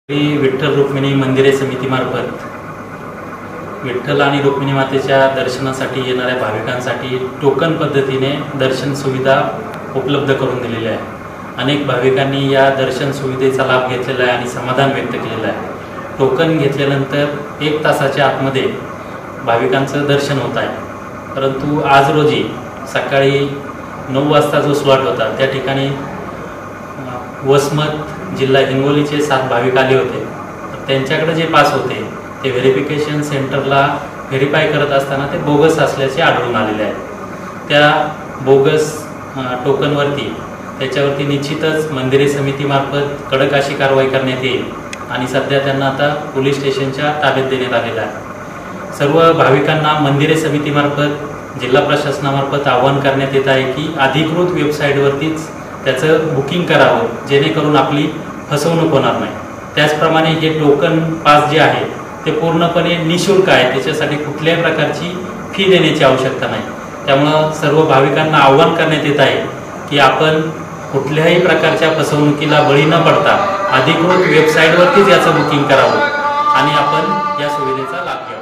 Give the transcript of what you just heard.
विठ्ठल रुक्मिणी मंदिरे समितीमार्फत विठ्ठल आणि रुक्मिणी मातेच्या दर्शनासाठी येणाऱ्या भाविकांसाठी टोकन पद्धतीने दर्शन सुविधा उपलब्ध करून दिलेली आहे। अनेक भाविकांनी या दर्शन सुविधेचा लाभ घेतलेला आहे आणि समाधान व्यक्त केलेलं आहे। टोकन घेतल्यानंतर 1 तासाच्या आतमध्ये भाविकांचं दर्शन होत आहे, परंतु आज रोजी सकाळी 9 वाजता जो स्लॉट होता त्या ठिकाणी वसमत जिल्हा हिंगोलीचे 7 भाविक आले होते। त्यांच्याकडे जे पास होते ते व्हेरिफिकेशन सेंटरला व्हेरीफाय करत असताना ते बोगस असल्याचे आढळून आलेले आहे। त्या बोगस टोकनवरती त्याच्यावरती निश्चितच मंदिरे समितीमार्फत कडक अशी कारवाई करण्यात येईल आणि सध्या त्यांना आता पोलीस स्टेशनच्या ताब्यात देण्यात आलेलं आहे। सर्व भाविकांना मंदिरे समितीमार्फत जिल्हा प्रशासनामार्फत आवाहन करण्यात येत आहे की अधिकृत वेबसाईटवरतीच त्याचं बुकिंग करावं, जेणेकरून आपली फसवणूक होणार नाही। त्याचप्रमाणे हे टोकन पास जे आहे ते पूर्णपणे निःशुल्क आहे, त्याच्यासाठी कुठल्याही प्रकारची फी देण्याची आवश्यकता नाही। त्यामुळं सर्व भाविकांना आवाहन करण्यात येत आहे की आपण कुठल्याही प्रकारच्या फसवणुकीला बळी न पडता अधिकृत वेबसाईटवरतीच याचं बुकिंग करावं आणि आपण या सुविधेचा लाभ घ्यावा।